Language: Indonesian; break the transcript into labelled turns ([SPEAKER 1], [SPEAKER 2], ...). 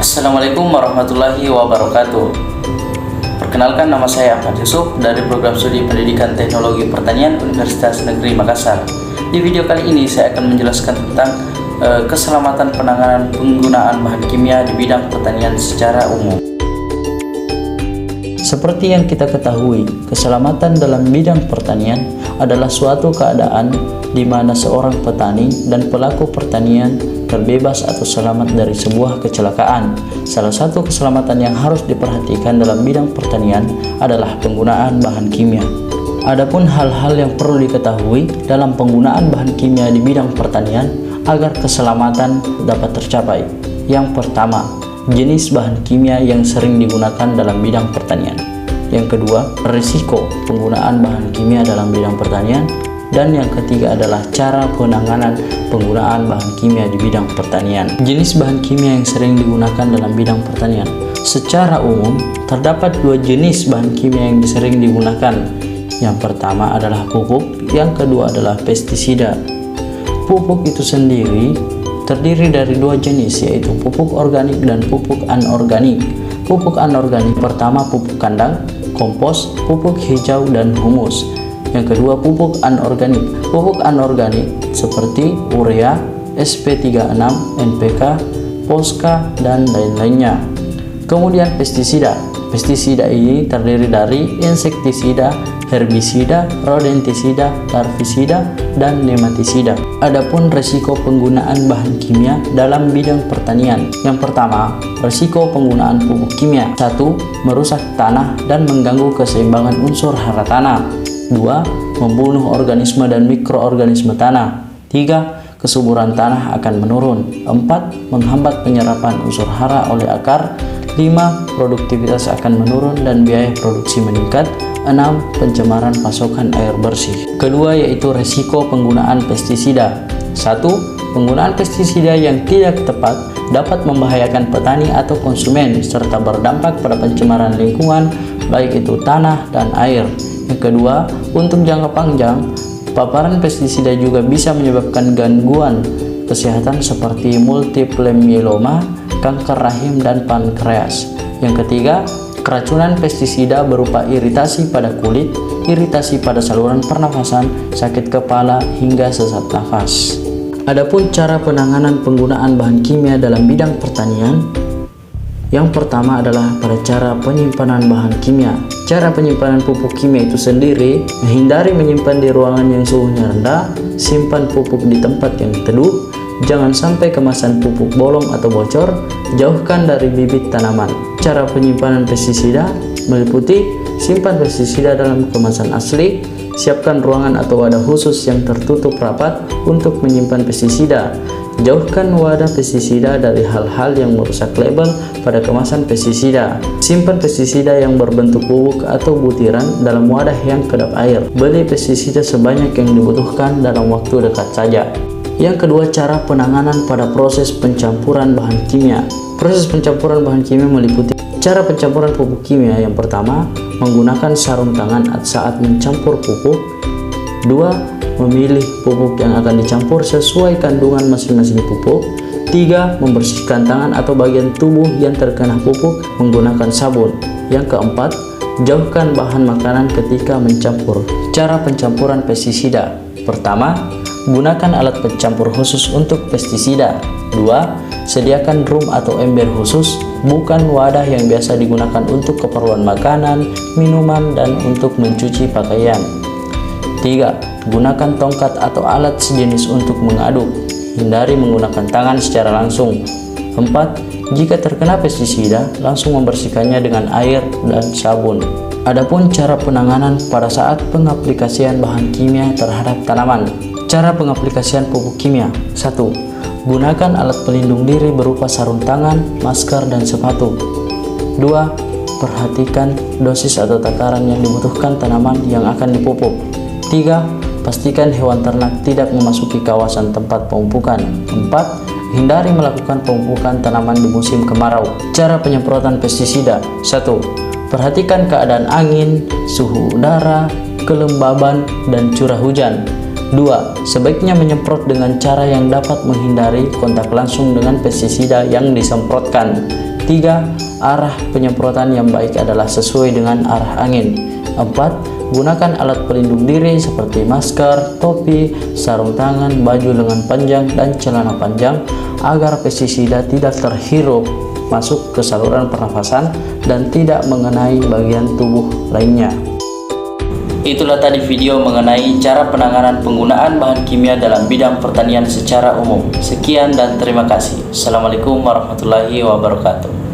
[SPEAKER 1] Assalamualaikum warahmatullahi wabarakatuh. Perkenalkan, nama saya Ahmad Yusuf dari Program Studi Pendidikan Teknologi Pertanian Universitas Negeri Makassar. Di video kali ini saya akan menjelaskan tentang keselamatan penanganan penggunaan bahan kimia di bidang pertanian secara umum. Seperti yang kita ketahui, keselamatan dalam bidang pertanian adalah suatu keadaan di mana seorang petani dan pelaku pertanian terbebas atau selamat dari sebuah kecelakaan. Salah satu keselamatan yang harus diperhatikan dalam bidang pertanian adalah penggunaan bahan kimia. Adapun hal-hal yang perlu diketahui dalam penggunaan bahan kimia di bidang pertanian agar keselamatan dapat tercapai. Yang pertama, jenis bahan kimia yang sering digunakan dalam bidang pertanian. Yang kedua, risiko penggunaan bahan kimia dalam bidang pertanian. Dan yang ketiga adalah cara penanganan penggunaan bahan kimia di bidang pertanian. Jenis bahan kimia yang sering digunakan dalam bidang pertanian. Secara umum, terdapat dua jenis bahan kimia yang sering digunakan. Yang pertama adalah pupuk, yang kedua adalah pestisida. Pupuk itu sendiri terdiri dari dua jenis, yaitu pupuk organik dan pupuk anorganik. Pupuk anorganik pertama pupuk kandang, kompos, pupuk hijau, dan humus. Yang kedua pupuk anorganik. Pupuk anorganik seperti urea, SP36, NPK, Poska, dan lain-lainnya. Kemudian pestisida. Pestisida ini terdiri dari insektisida, herbisida, rodentisida, larvisida, dan nematisida. Adapun risiko penggunaan bahan kimia dalam bidang pertanian. Yang pertama, risiko penggunaan pupuk kimia. 1. Merusak tanah dan mengganggu keseimbangan unsur hara tanah. 2. Membunuh organisme dan mikroorganisme tanah. 3. Kesuburan tanah akan menurun. 4. Menghambat penyerapan unsur hara oleh akar. 5. Produktivitas akan menurun dan biaya produksi meningkat. 6. Pencemaran pasokan air bersih. Kedua yaitu risiko penggunaan pestisida. 1. Penggunaan pestisida yang tidak tepat dapat membahayakan petani atau konsumen serta berdampak pada pencemaran lingkungan, baik itu tanah dan air. Yang kedua, untuk jangka panjang, paparan pestisida juga bisa menyebabkan gangguan kesehatan seperti multiple myeloma, kanker rahim, dan pankreas. Yang ketiga, keracunan pestisida berupa iritasi pada kulit, iritasi pada saluran pernafasan, sakit kepala, hingga sesak nafas. Adapun cara penanganan penggunaan bahan kimia dalam bidang pertanian, yang pertama adalah pada cara penyimpanan bahan kimia. Cara penyimpanan pupuk kimia itu sendiri, hindari menyimpan di ruangan yang suhunya rendah, simpan pupuk di tempat yang teduh, jangan sampai kemasan pupuk bolong atau bocor, jauhkan dari bibit tanaman. Cara penyimpanan pestisida meliputi simpan pestisida dalam kemasan asli, siapkan ruangan atau wadah khusus yang tertutup rapat untuk menyimpan pestisida. Jauhkan wadah pestisida dari hal-hal yang merusak label pada kemasan pestisida. Simpan pestisida yang berbentuk bubuk atau butiran dalam wadah yang kedap air. Beli pestisida sebanyak yang dibutuhkan dalam waktu dekat saja. Yang kedua, cara penanganan pada proses pencampuran bahan kimia. Proses pencampuran bahan kimia meliputi cara pencampuran pupuk kimia. Yang pertama, menggunakan sarung tangan saat mencampur pupuk. 2. Memilih pupuk yang akan dicampur sesuai kandungan masing-masing pupuk. 3. Membersihkan tangan atau bagian tubuh yang terkena pupuk menggunakan sabun. Yang keempat, jauhkan bahan makanan ketika mencampur. Cara pencampuran pestisida. Pertama, gunakan alat pencampur khusus untuk pestisida. 2. Sediakan drum atau ember khusus, bukan wadah yang biasa digunakan untuk keperluan makanan, minuman, dan untuk mencuci pakaian. 3. Gunakan tongkat atau alat sejenis untuk mengaduk. Hindari menggunakan tangan secara langsung. 4. Jika terkena pestisida, langsung membersihkannya dengan air dan sabun. Adapun cara penanganan pada saat pengaplikasian bahan kimia terhadap tanaman. Cara pengaplikasian pupuk kimia. 1. Gunakan alat pelindung diri berupa sarung tangan, masker, dan sepatu. 2. Perhatikan dosis atau takaran yang dibutuhkan tanaman yang akan dipupuk. 3. Pastikan hewan ternak tidak memasuki kawasan tempat pemupukan. 4. Hindari melakukan pemupukan tanaman di musim kemarau. Cara penyemprotan pestisida. 1. Perhatikan keadaan angin, suhu udara, kelembaban, dan curah hujan. 2. Sebaiknya menyemprot dengan cara yang dapat menghindari kontak langsung dengan pestisida yang disemprotkan. 3. Arah penyemprotan yang baik adalah sesuai dengan arah angin. 4. Gunakan alat pelindung diri seperti masker, topi, sarung tangan, baju lengan panjang, dan celana panjang agar pestisida tidak terhirup masuk ke saluran pernafasan dan tidak mengenai bagian tubuh lainnya. Itulah tadi video mengenai cara penanganan penggunaan bahan kimia dalam bidang pertanian secara umum. Sekian dan terima kasih. Assalamualaikum warahmatullahi wabarakatuh.